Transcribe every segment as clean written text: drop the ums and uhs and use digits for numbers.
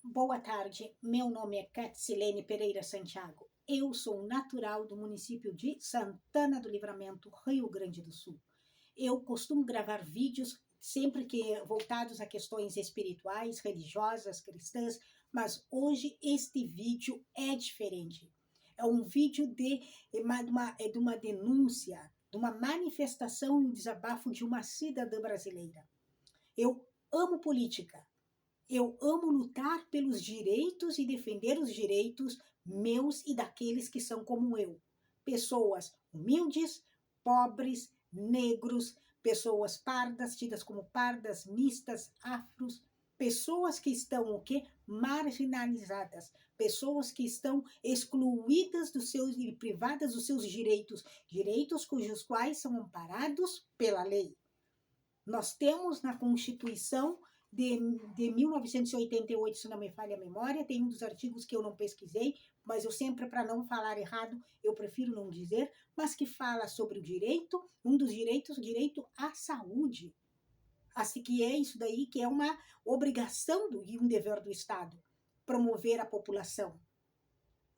Boa tarde, meu nome é Catsilene Pereira Santiago. Eu sou natural do município de Santana do Livramento, Rio Grande do Sul. Eu costumo gravar vídeos sempre que voltados a questões espirituais, religiosas, cristãs, mas hoje este vídeo é diferente. É um vídeo de uma denúncia, de uma manifestação e um desabafo de uma cidadã brasileira. Eu amo política. Eu amo lutar pelos direitos e defender os direitos meus e daqueles que são como eu. Pessoas humildes, pobres, negros, pessoas pardas, tidas como pardas, mistas, afros, pessoas que estão o quê? Marginalizadas, pessoas que estão excluídas dos seus e privadas dos seus direitos, direitos cujos quais são amparados pela lei. Nós temos na Constituição de 1988, se não me falha a memória, tem um dos artigos que eu não pesquisei, mas eu sempre, para não falar errado, eu prefiro não dizer, mas que fala sobre o direito, um dos direitos, o direito à saúde. Assim que é isso daí, que é uma obrigação e um dever do Estado, promover a população.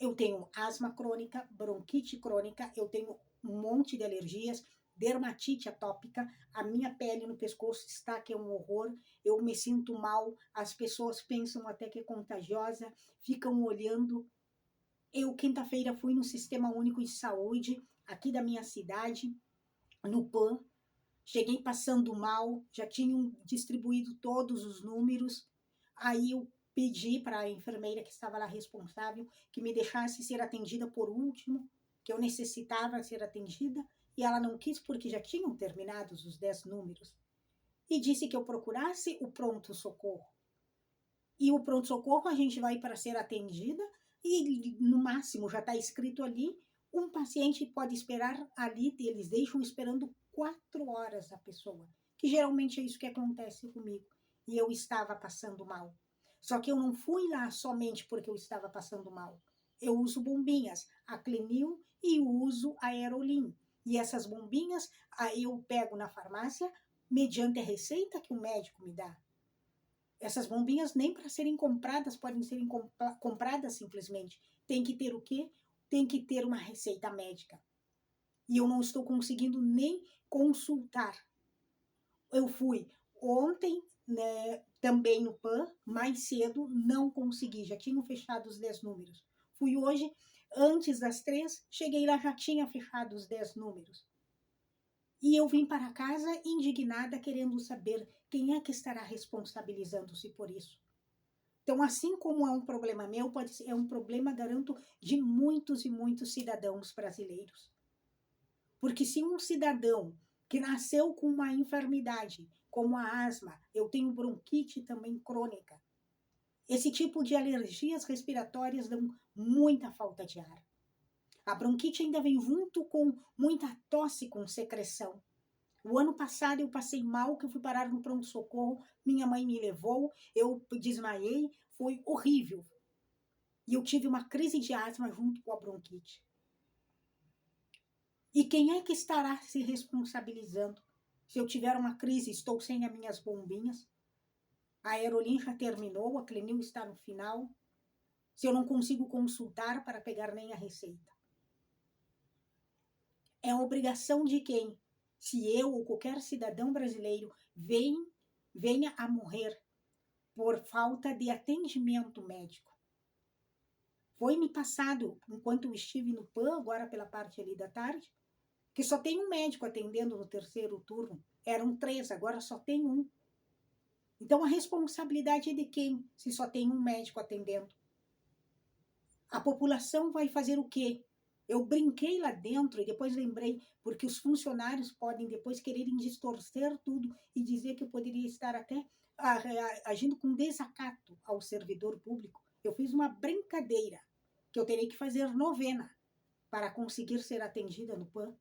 Eu tenho asma crônica, bronquite crônica, eu tenho um monte de alergias, dermatite atópica, a minha pele no pescoço está que é um horror, eu me sinto mal, as pessoas pensam até que é contagiosa, ficam olhando. Eu, quinta-feira, fui no Sistema Único de Saúde, aqui da minha cidade, no PAN, cheguei passando mal, já tinham distribuído todos os números, aí eu pedi para a enfermeira que estava lá responsável que me deixasse ser atendida por último, que eu necessitava ser atendida, e ela não quis porque já tinham terminado os 10 números. E disse que eu procurasse o pronto-socorro. E o pronto-socorro a gente vai para ser atendida e no máximo já está escrito ali, um paciente pode esperar ali, eles deixam esperando 4 horas a pessoa, que geralmente é isso que acontece comigo. E eu estava passando mal. Só que eu não fui lá somente porque eu estava passando mal. Eu uso bombinhas, a Clenil e uso a Aerolin. E essas bombinhas eu pego na farmácia mediante a receita que o médico me dá. Essas bombinhas nem para serem compradas podem ser compradas simplesmente. Tem que ter o quê? Tem que ter uma receita médica. E eu não estou conseguindo nem consultar. Eu fui ontem, né, também no PAN, mais cedo, não consegui, já tinham fechado os 10 números. Fui hoje, antes das 3, cheguei lá, já tinha fechado os 10 números. E eu vim para casa indignada, querendo saber quem é que estará responsabilizando-se por isso. Então, assim como é um problema meu, pode ser, é um problema, garanto, de muitos e muitos cidadãos brasileiros. Porque se um cidadão que nasceu com uma enfermidade, como a asma, eu tenho bronquite também crônica, esse tipo de alergias respiratórias dão muita falta de ar. A bronquite ainda vem junto com muita tosse com secreção. O ano passado eu passei mal, que eu fui parar no pronto-socorro, minha mãe me levou, eu desmaiei, foi horrível. E eu tive uma crise de asma junto com a bronquite. E quem é que estará se responsabilizando? Se eu tiver uma crise, estou sem as minhas bombinhas, a Aerolin já terminou, a Clenil está no final, se eu não consigo consultar para pegar nem a receita. É a obrigação de quem? Se eu ou qualquer cidadão brasileiro venha a morrer por falta de atendimento médico. Foi me passado, enquanto eu estive no PAN, agora pela parte ali da tarde, que só tem um médico atendendo no terceiro turno. Eram 3, agora só tem um. Então, a responsabilidade é de quem, se só tem um médico atendendo? A população vai fazer o quê? Eu brinquei lá dentro e depois lembrei, porque os funcionários podem depois quererem distorcer tudo e dizer que eu poderia estar até agindo com desacato ao servidor público. Eu fiz uma brincadeira, que eu terei que fazer novena para conseguir ser atendida no PAN.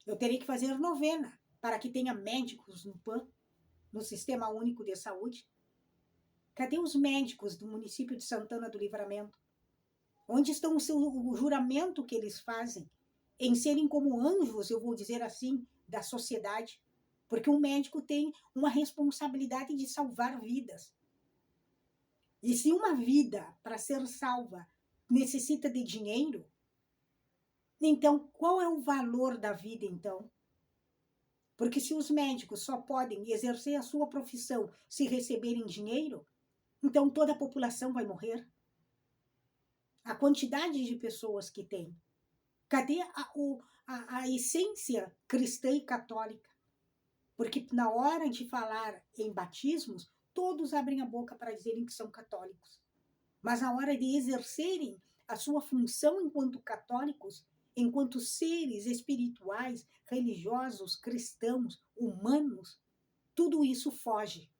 Eu terei que fazer novena para que tenha médicos no PAN, no Sistema Único de Saúde. Cadê os médicos do município de Santana do Livramento? Onde estão o juramento que eles fazem em serem como anjos, eu vou dizer assim, da sociedade? Porque um médico tem uma responsabilidade de salvar vidas. E se uma vida, para ser salva, necessita de dinheiro, então qual é o valor da vida, então? Porque se os médicos só podem exercer a sua profissão se receberem dinheiro, então toda a população vai morrer. A quantidade de pessoas que tem. Cadê a essência cristã e católica? Porque na hora de falar em batismos, todos abrem a boca para dizerem que são católicos. Mas na hora de exercerem a sua função enquanto católicos, enquanto seres espirituais, religiosos, cristãos, humanos, tudo isso foge.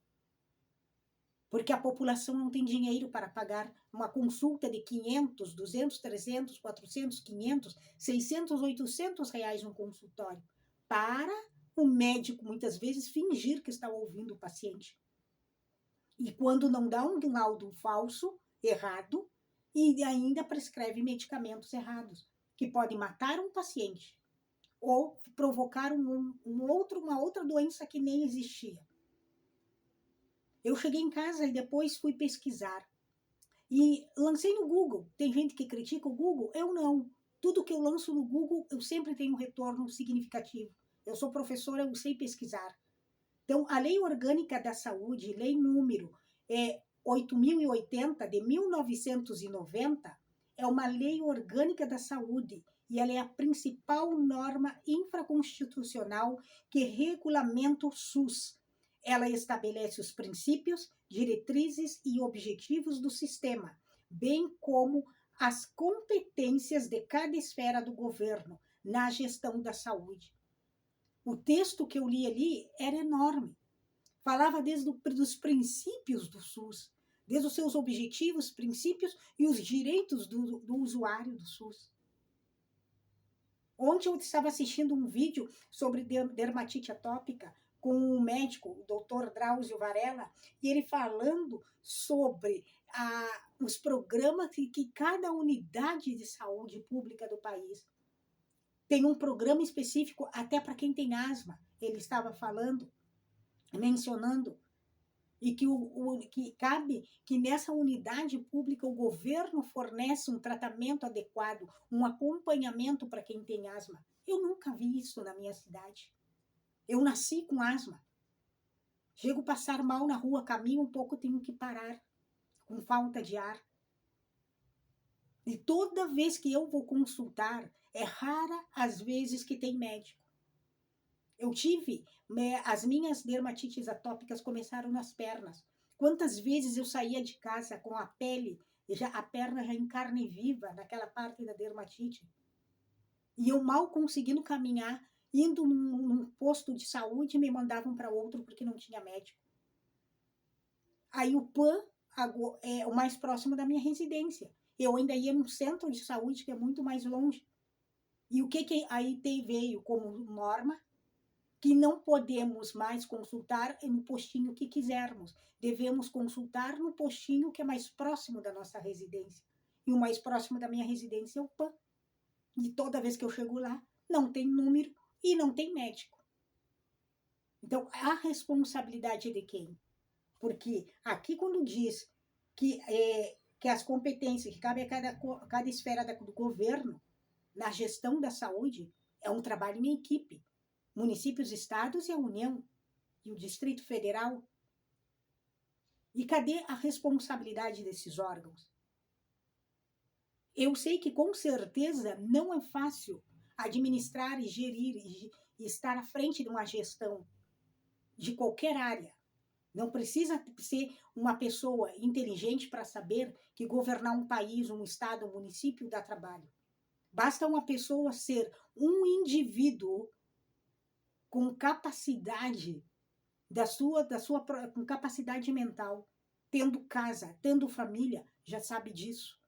Porque a população não tem dinheiro para pagar uma consulta de 500, 200, 300, 400, 500, 600, 800 reais no consultório, para o médico, muitas vezes, fingir que está ouvindo o paciente. E quando não dá um laudo falso, errado, e ainda prescreve medicamentos errados, que podem matar um paciente ou provocar uma outra doença que nem existia. Eu cheguei em casa e depois fui pesquisar. E lancei no Google. Tem gente que critica o Google? Eu não. Tudo que eu lanço no Google, eu sempre tenho um retorno significativo. Eu sou professora, eu sei pesquisar. Então, a Lei Orgânica da Saúde, lei número 8.080, de 1990, é uma lei orgânica da saúde e ela é a principal norma infraconstitucional que regulamenta o SUS. Ela estabelece os princípios, diretrizes e objetivos do sistema, bem como as competências de cada esfera do governo na gestão da saúde. O texto que eu li ali era enorme. Falava desde os princípios do SUS, desde os seus objetivos, princípios e os direitos do usuário do SUS. Ontem eu estava assistindo um vídeo sobre dermatite atópica com um médico, o Dr. Drauzio Varela, e ele falando sobre os programas que cada unidade de saúde pública do país tem um programa específico até para quem tem asma. Ele estava falando, mencionando, e que cabe que nessa unidade pública o governo fornece um tratamento adequado, um acompanhamento para quem tem asma. Eu nunca vi isso na minha cidade. Eu nasci com asma. Chego a passar mal na rua, caminho um pouco, tenho que parar, com falta de ar. E toda vez que eu vou consultar, é rara as vezes que tem médico. Eu tive, as minhas dermatites atópicas começaram nas pernas. Quantas vezes eu saía de casa com a pele, a perna já em carne viva, naquela parte da dermatite. E eu mal conseguindo caminhar, indo num posto de saúde, me mandavam para outro porque não tinha médico. Aí o PAN é o mais próximo da minha residência. Eu ainda ia num centro de saúde que é muito mais longe. E o que aí veio como norma? Que não podemos mais consultar no postinho que quisermos. Devemos consultar no postinho que é mais próximo da nossa residência. E o mais próximo da minha residência é o PAN. E toda vez que eu chego lá, não tem número e não tem médico. Então, a responsabilidade é de quem? Porque aqui quando diz que as competências que cabe a cada esfera do governo na gestão da saúde, é um trabalho em equipe. Municípios, estados e a União, e o Distrito Federal. E cadê a responsabilidade desses órgãos? Eu sei que, com certeza, não é fácil administrar e gerir e estar à frente de uma gestão de qualquer área. Não precisa ser uma pessoa inteligente para saber que governar um país, um estado, um município dá trabalho. Basta uma pessoa ser um indivíduo com capacidade com capacidade mental, tendo casa, tendo família, já sabe disso.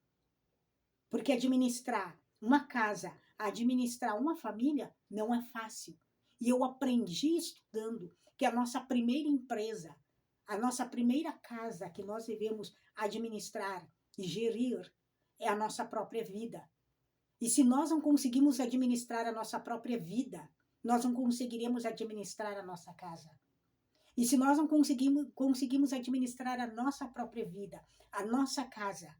Porque administrar uma casa, administrar uma família não é fácil. E eu aprendi estudando que a nossa primeira empresa, a nossa primeira casa que nós devemos administrar e gerir é a nossa própria vida. E se nós não conseguimos administrar a nossa própria vida, nós não conseguiremos administrar a nossa casa. E se nós não conseguimos administrar a nossa própria vida, a nossa casa,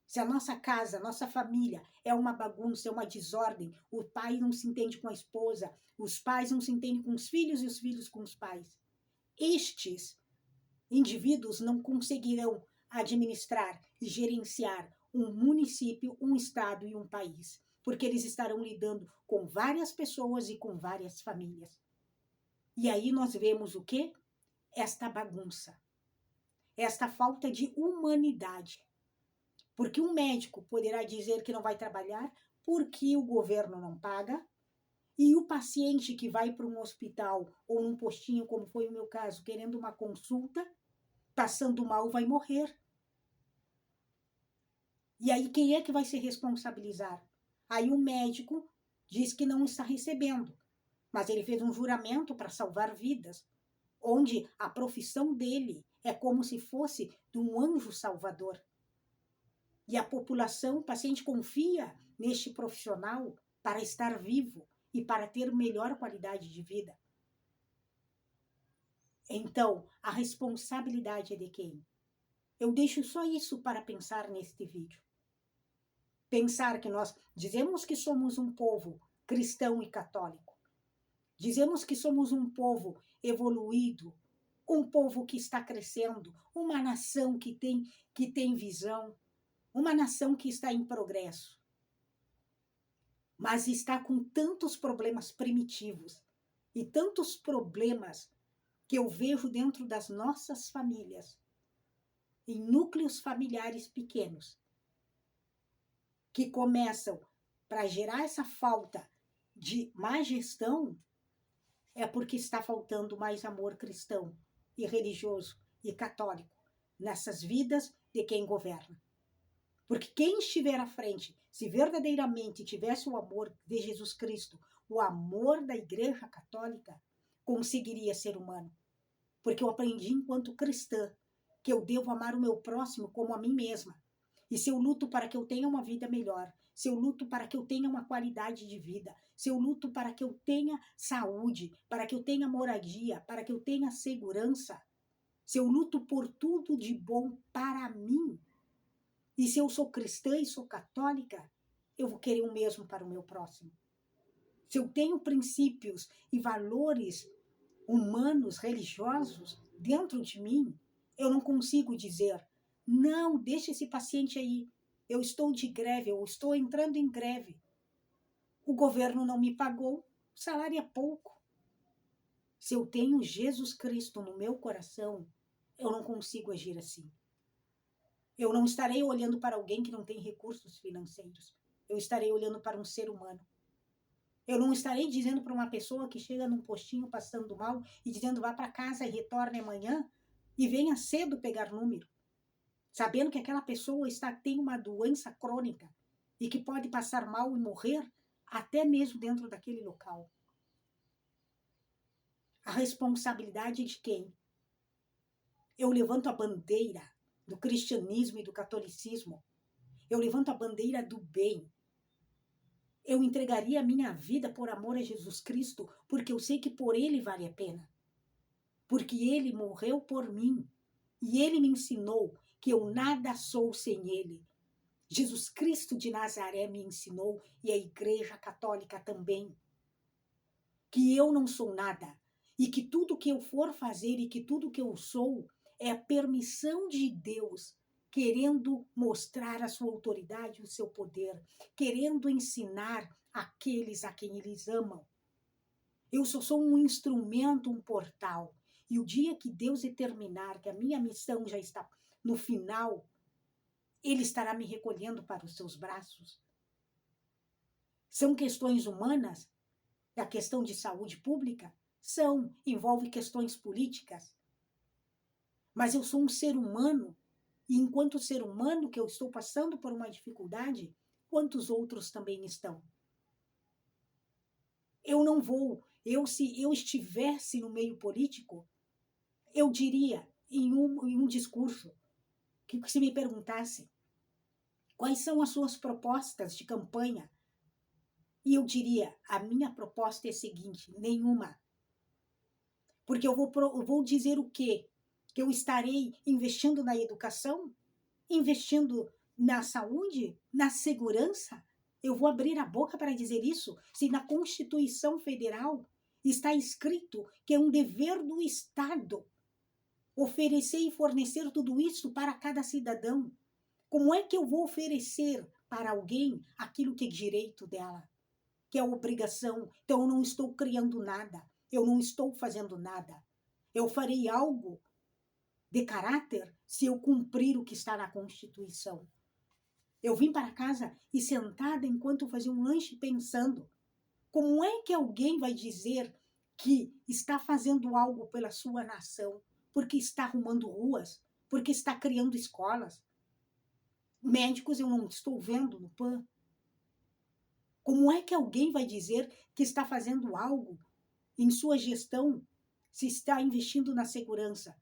se a nossa casa, a nossa família é uma bagunça, é uma desordem, o pai não se entende com a esposa, os pais não se entendem com os filhos e os filhos com os pais. Estes indivíduos não conseguirão administrar e gerenciar um município, um estado e um país, porque eles estarão lidando com várias pessoas e com várias famílias. E aí nós vemos o quê? Esta bagunça, esta falta de humanidade. Porque um médico poderá dizer que não vai trabalhar porque o governo não paga, e o paciente que vai para um hospital ou num postinho, como foi o meu caso, querendo uma consulta, passando mal, vai morrer. E aí quem é que vai se responsabilizar? Aí o médico diz que não está recebendo, mas ele fez um juramento para salvar vidas, onde a profissão dele é como se fosse de um anjo salvador. E a população, o paciente confia neste profissional para estar vivo e para ter melhor qualidade de vida. Então, a responsabilidade é de quem? Eu deixo só isso para pensar neste vídeo. Pensar que nós dizemos que somos um povo cristão e católico. Dizemos que somos um povo evoluído, um povo que está crescendo, uma nação que tem visão, uma nação que está em progresso. Mas está com tantos problemas primitivos e tantos problemas que eu vejo dentro das nossas famílias, em núcleos familiares pequenos, que começam para gerar essa falta de má gestão, é porque está faltando mais amor cristão e religioso e católico nessas vidas de quem governa. Porque quem estiver à frente, se verdadeiramente tivesse o amor de Jesus Cristo, o amor da Igreja Católica, conseguiria ser humano. Porque eu aprendi enquanto cristã que eu devo amar o meu próximo como a mim mesma. E se eu luto para que eu tenha uma vida melhor, se eu luto para que eu tenha uma qualidade de vida, se eu luto para que eu tenha saúde, para que eu tenha moradia, para que eu tenha segurança, se eu luto por tudo de bom para mim, e se eu sou cristã e sou católica, eu vou querer o mesmo para o meu próximo. Se eu tenho princípios e valores humanos, religiosos dentro de mim, eu não consigo dizer, não, deixa esse paciente aí, eu estou de greve, eu estou entrando em greve. O governo não me pagou, o salário é pouco. Se eu tenho Jesus Cristo no meu coração, eu não consigo agir assim. Eu não estarei olhando para alguém que não tem recursos financeiros. Eu estarei olhando para um ser humano. Eu não estarei dizendo para uma pessoa que chega num postinho passando mal e dizendo vá para casa e retorne amanhã e venha cedo pegar número, sabendo que aquela pessoa tem uma doença crônica e que pode passar mal e morrer até mesmo dentro daquele local. A responsabilidade de quem? Eu levanto a bandeira do cristianismo e do catolicismo. Eu levanto a bandeira do bem. Eu entregaria a minha vida por amor a Jesus Cristo, porque eu sei que por Ele vale a pena. Porque Ele morreu por mim. E Ele me ensinou que eu nada sou sem Ele. Jesus Cristo de Nazaré me ensinou, e a Igreja Católica também, que eu não sou nada. E que tudo que eu for fazer e que tudo que eu sou é a permissão de Deus, querendo mostrar a sua autoridade, o seu poder, querendo ensinar aqueles a quem eles amam. Eu só sou um instrumento, um portal. E o dia que Deus determinar que a minha missão já está no final, Ele estará me recolhendo para os seus braços. São questões humanas? A questão de saúde pública? Envolve questões políticas. Mas eu sou um ser humano, e enquanto ser humano que eu estou passando por uma dificuldade, quantos outros também estão? Eu não vou, se eu estivesse no meio político, eu diria em um discurso, que se me perguntasse quais são as suas propostas de campanha, e eu diria, a minha proposta é a seguinte, nenhuma. Porque eu vou dizer o quê? Que eu estarei investindo na educação? Investindo na saúde? Na segurança? Eu vou abrir a boca para dizer isso? Se na Constituição Federal está escrito que é um dever do Estado oferecer e fornecer tudo isso para cada cidadão. Como é que eu vou oferecer para alguém aquilo que é direito dela, que é obrigação? Então eu não estou criando nada, eu não estou fazendo nada. Eu farei algo de caráter se eu cumprir o que está na Constituição. Eu vim para casa e sentada enquanto eu fazia um lanche pensando, como é que alguém vai dizer que está fazendo algo pela sua nação, porque está arrumando ruas, porque está criando escolas? Médicos eu não estou vendo no PAN. Como é que alguém vai dizer que está fazendo algo em sua gestão se está investindo na segurança?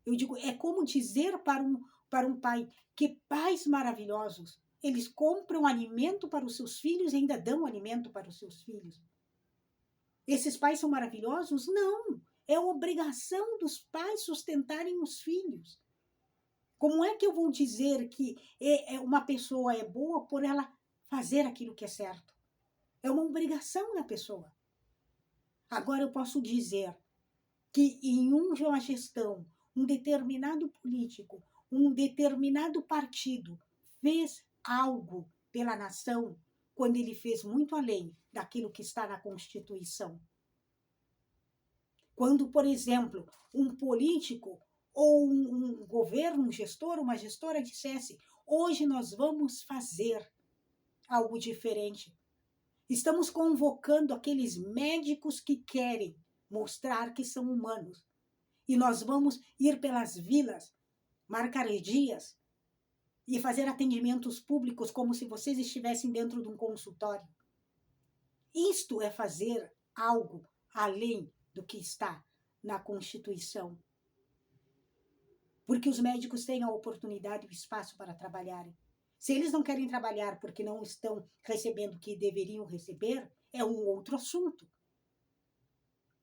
Eu digo, é como dizer para um pai que pais maravilhosos, eles compram alimento para os seus filhos e ainda dão alimento para os seus filhos. Esses pais são maravilhosos? Não. É obrigação dos pais sustentarem os filhos. Como é que eu vou dizer que uma pessoa é boa por ela fazer aquilo que é certo? É uma obrigação da pessoa. Agora eu posso dizer que em uma gestão, um determinado político, um determinado partido fez algo pela nação quando ele fez muito além daquilo que está na Constituição. Quando, por exemplo, um político ou um governo, um gestor, uma gestora dissesse: hoje nós vamos fazer algo diferente. Estamos convocando aqueles médicos que querem mostrar que são humanos. E nós vamos ir pelas vilas, marcar dias e fazer atendimentos públicos como se vocês estivessem dentro de um consultório. Isto é fazer algo além do que está na Constituição. Porque os médicos têm a oportunidade e o espaço para trabalharem. Se eles não querem trabalhar porque não estão recebendo o que deveriam receber, é um outro assunto.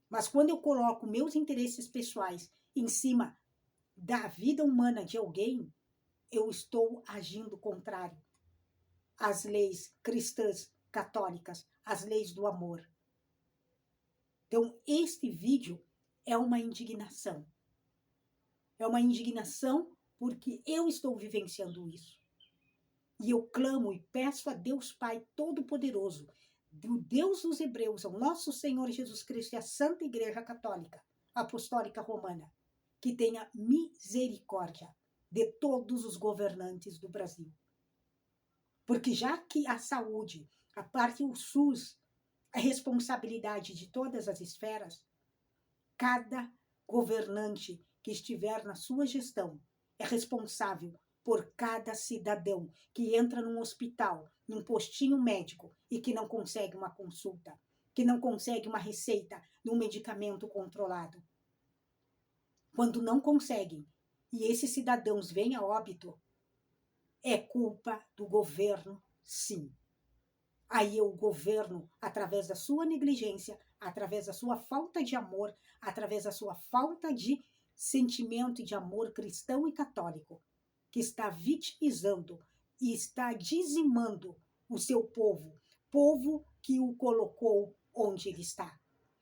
Mas quando eu coloco meus interesses pessoais em cima da vida humana de alguém, eu estou agindo contrário às leis cristãs católicas, às leis do amor. Então, este vídeo é uma indignação. É uma indignação porque eu estou vivenciando isso. E eu clamo e peço a Deus Pai Todo-Poderoso, do Deus dos Hebreus, ao nosso Senhor Jesus Cristo e à Santa Igreja Católica Apostólica Romana, que tenha misericórdia de todos os governantes do Brasil. Porque já que a saúde, a parte do SUS, é responsabilidade de todas as esferas, cada governante que estiver na sua gestão é responsável por cada cidadão que entra num hospital, num postinho médico e que não consegue uma consulta, que não consegue uma receita de um medicamento controlado. Quando não conseguem e esses cidadãos vêm a óbito, é culpa do governo, sim. Aí o governo, através da sua negligência, através da sua falta de amor, através da sua falta de sentimento de amor cristão e católico, que está vitimizando e está dizimando o seu povo, povo que o colocou onde ele está.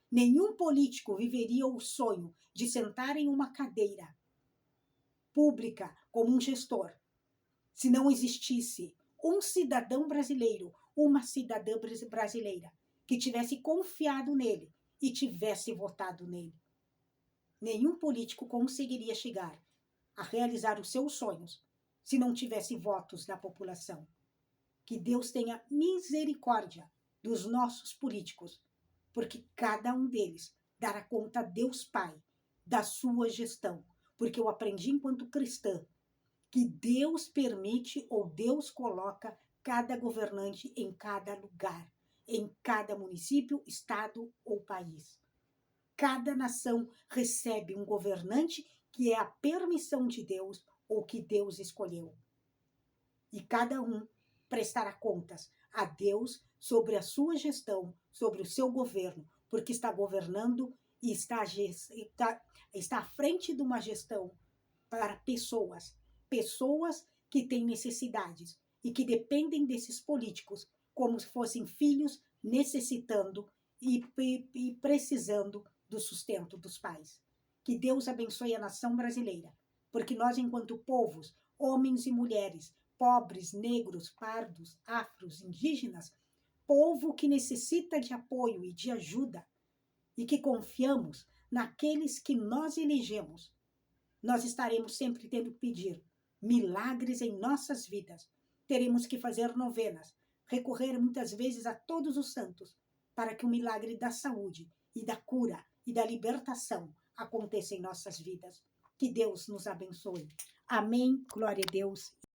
Nenhum político viveria o sonho de sentar em uma cadeira pública como um gestor, se não existisse um cidadão brasileiro, uma cidadã brasileira que tivesse confiado nele e tivesse votado nele. Nenhum político conseguiria chegar a realizar os seus sonhos se não tivesse votos da população. Que Deus tenha misericórdia dos nossos políticos, porque cada um deles dará conta a Deus Pai da sua gestão, porque eu aprendi enquanto cristã que Deus permite ou Deus coloca cada governante em cada lugar, em cada município, estado ou país. Cada nação recebe um governante que é a permissão de Deus ou que Deus escolheu. E cada um prestará contas a Deus sobre a sua gestão, sobre o seu governo, porque está governando e está à frente de uma gestão para pessoas que têm necessidades e que dependem desses políticos como se fossem filhos necessitando e precisando do sustento dos pais. Que Deus abençoe a nação brasileira, porque nós, enquanto povos, homens e mulheres, pobres, negros, pardos, afros, indígenas, povo que necessita de apoio e de ajuda e que confiamos naqueles que nós elegemos, nós estaremos sempre tendo que pedir milagres em nossas vidas. Teremos que fazer novenas, recorrer muitas vezes a todos os santos, para que o milagre da saúde e da cura e da libertação aconteça em nossas vidas. Que Deus nos abençoe. Amém. Glória a Deus.